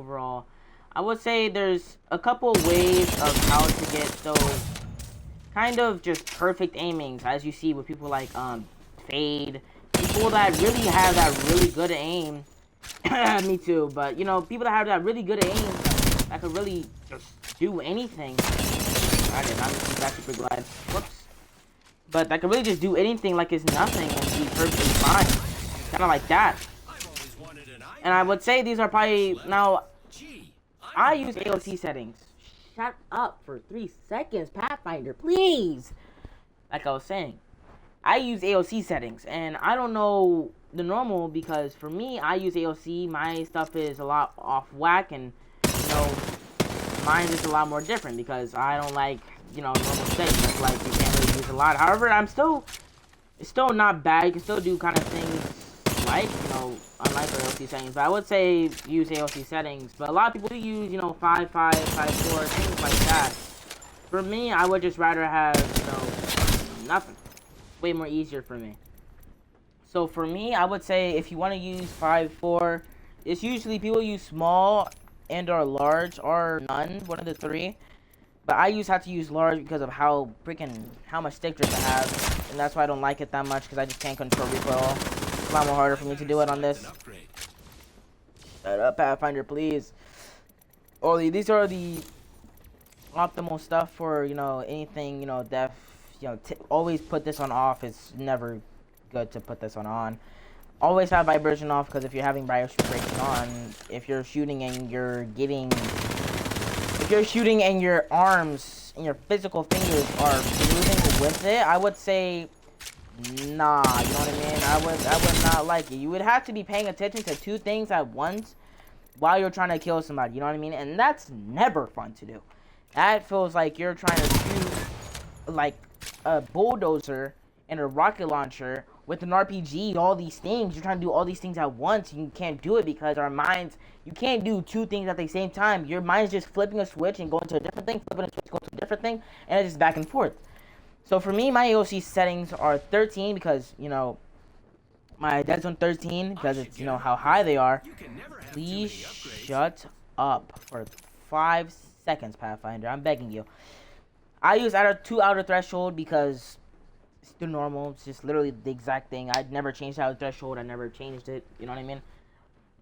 overall, I would say there's a couple ways of how to get those kind of just perfect aimings, as you see with people like Fade, people that really have that really good aim. Me too, but you know, people that have that really good aim that could really just do anything. I did not use that super glide. Whoops. But that could really just do anything like it's nothing and be perfectly fine. Kind of like that. And I would say these are probably now. I use ALC settings. Shut up for 3 seconds, Pathfinder, please. Like I was saying, I use AOC settings, and I don't know the normal because for me, I use AOC. My stuff is a lot off whack, and you know, mine is a lot more different because I don't like, you know, normal settings. Like you can't really use a lot. However, it's still not bad. You can still do kind of things like, you know, unlike AOC settings. But I would say use AOC settings. But a lot of people do use, you know, 5.5, 5.4, things like that. For me, I would just rather have, you know, nothing. Way more easier for me. So for me, I would say if you want to use 5.4, it's usually people use small and or large or none, one of the three. But I have to use large because of how much stick drift I have, and that's why I don't like it that much because I just can't control recoil. It's a lot more harder for me to do it on this. Shut up, Pathfinder, please. Oh, these are the optimal stuff for, you know, anything, you know, def. You know, always put this on off. It's never good to put this on. Always have vibration off because if you're having vibration on, if you're shooting and you're shooting and your arms and your physical fingers are moving with it, I would say nah. You know what I mean? I would not like it. You would have to be paying attention to two things at once while you're trying to kill somebody. You know what I mean? And that's never fun to do. That feels like you're trying to shoot like a bulldozer and a rocket launcher with an RPG, all these things. You're trying to do all these things at once, and you can't do it because our minds, you can't do two things at the same time. Your mind's just flipping a switch and going to a different thing, flipping a switch, going to a different thing, and it's just back and forth. So for me, my AOC settings are 13 because, you know, my dead zone 13 because it's, you know, how high they are. Please shut up for 5 seconds, Pathfinder. I'm begging you. I use two outer threshold because it's the normal. It's just literally the exact thing. I'd never changed outer threshold. I never changed it. You know what I mean?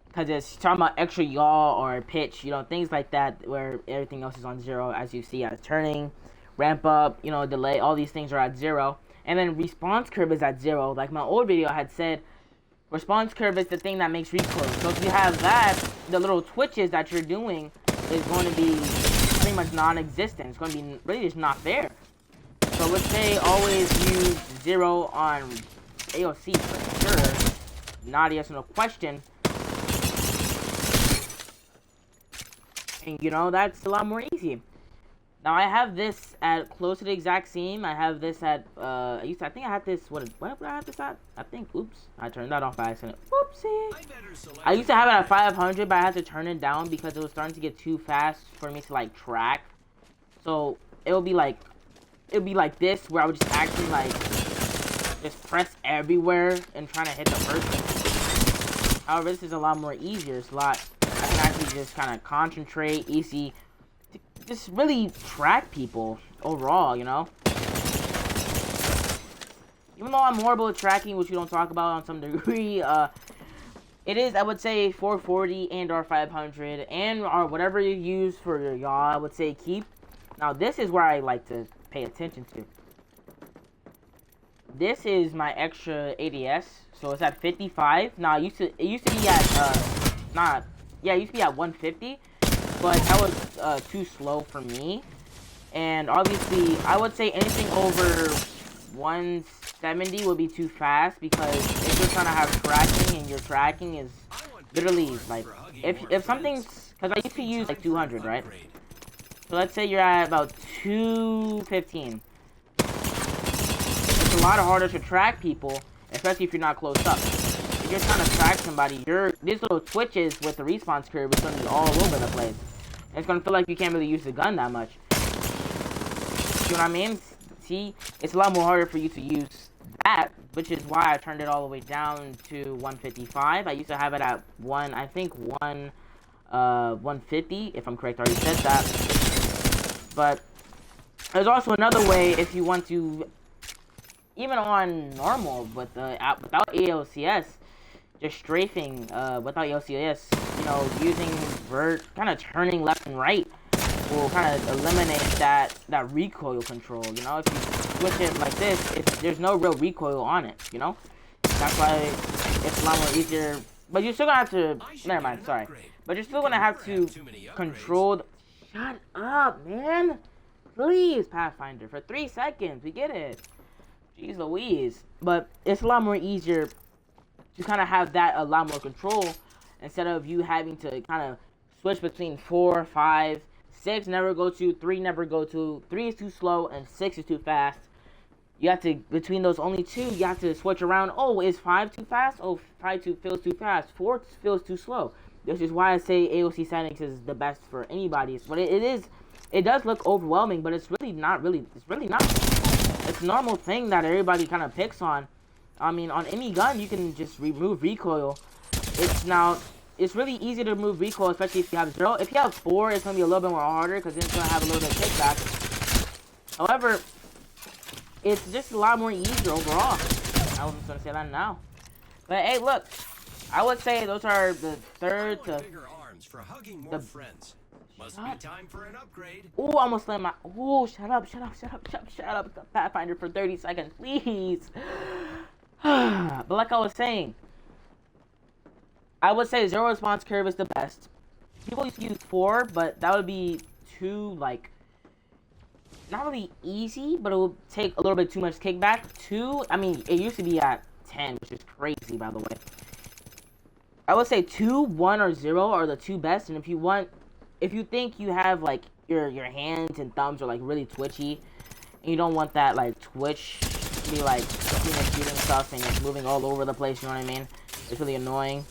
Because it's talking about extra yaw or pitch, you know, things like that where everything else is on 0, as you see as turning, ramp up, you know, delay. All these things are at 0. And then response curve is at 0. Like my old video had said, response curve is the thing that makes recoil. So if you have that, the little twitches that you're doing is going to be pretty much non-existent. It's going to be really just not there. So let's say always use 0 on AOC for sure. Not yes, no question. And you know, that's a lot more easy. Now I have this at close to the exact same. I have this at I think I had this what did I have this at? I think oops, I turned that off by accident. Whoopsie. I used to have it at 500, but I had to turn it down because it was starting to get too fast for me to like track. So it would be like this where I would just actually like just press everywhere and trying to hit the person. However, this is a lot more easier. It's a lot, I can actually just kind of concentrate, easy, just really track people overall, you know? Even though I'm horrible at tracking, which we don't talk about on some degree, it is, I would say, 440 and or 500 and or whatever you use for your yaw, I would say keep. Now, this is where I like to pay attention to. This is my extra ADS, so it's at 55. Now, it used to be at, it used to be at 150. But that was too slow for me. And obviously, I would say anything over 170 would be too fast because if you're trying to have tracking and your tracking is literally like, if something's, because I used to use like 200, right? So let's say you're at about 215. It's a lot harder to track people, especially if you're not close up. If you're trying to track somebody, these little twitches with the response curve is going to be all over the place. And it's going to feel like you can't really use the gun that much. You know what I mean? See, it's a lot more harder for you to use that, which is why I turned it all the way down to 155. I used to have it at 1, I think 1, 150, if I'm correct. I already said that. But there's also another way if you want to, even on normal with without ALCS, just strafing without ALCS, you know, using kind of turning left and right will kind of eliminate that recoil control. You know, if you switch it like this, there's no real recoil on it. You know, that's why it's a lot more easier. But you're still gonna have to. Never mind. Sorry. But you're still gonna have to control. Shut up, man. Please, Pathfinder, for 3 seconds. We get it. Jeez Louise. But it's a lot more easier to kind of have that a lot more control instead of you having to kind of switch between 4, 5, 6 never go to, 3 never go to, 3 is too slow, and 6 is too fast. You have to, between those only 2, you have to switch around. Oh, is 5 too fast? Oh, 5 feels too fast. 4 feels too slow. This is why I say AOC settings is the best for anybody. But it does look overwhelming, but it's really not. It's a normal thing that everybody kind of picks on. I mean, on any gun, you can just remove recoil. It's really easy to remove recoil, especially if you have 0. If you have 4, it's going to be a little bit more harder, because it's going to have a little bit of kickback. However, it's just a lot more easier overall. I wasn't going to say that now. But hey, look. I would say those are the third to... Must be time for an upgrade. Ooh, almost slammed my... Ooh, shut up. Pathfinder for 30 seconds, please. But like I was saying, I would say 0 response curve is the best. People used to use 4, but that would be too, like, not really easy, but it would take a little bit too much kickback. 2, I mean, it used to be at 10, which is crazy, by the way. I would say 2, 1, or 0 are the 2 best, and if you think you have, like, your hands and thumbs are, like, really twitchy, and you don't want that, like, twitch to be, like, shooting stuff and it's moving all over the place, you know what I mean? It's really annoying.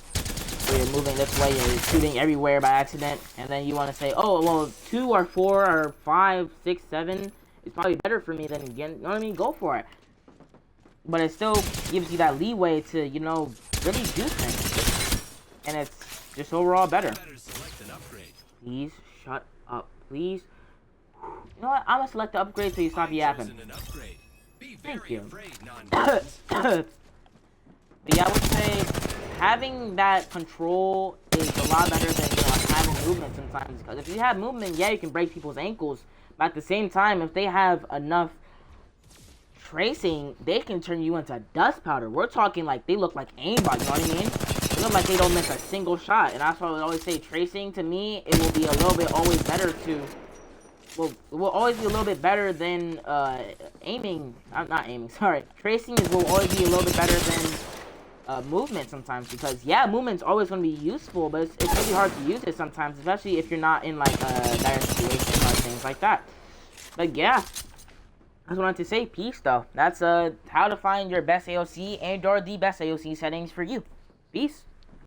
Where you're moving this way, you're shooting everywhere by accident, and then you want to say, oh, well, 2 or 4 or 5, 6, 7 is probably better for me than, you know what I mean? Go for it. But it still gives you that leeway to, you know, really do things. And it's just overall better. Please, shut up. Please. You know what? I'm gonna select the upgrade so you stop yapping. Thank you. But yeah, I would say having that control is a lot better than, you know, like having movement sometimes. Because if you have movement, yeah, you can break people's ankles. But at the same time, if they have enough tracing, they can turn you into dust powder. We're talking like they look like aimbot, you know what I mean? They look like they don't miss a single shot. And that's why I would always say tracing, to me, it will be a little bit always better to... Well, it will always be a little bit better than aiming. Not aiming, sorry. Tracing will always be a little bit better than movement sometimes. Because, yeah, movement's always going to be useful, but it's really hard to use it sometimes. Especially if you're not in, like, a dire situation or things like that. But, yeah. I just wanted to say peace, though. That's how to find your best AOC and or the best AOC settings for you. Peace.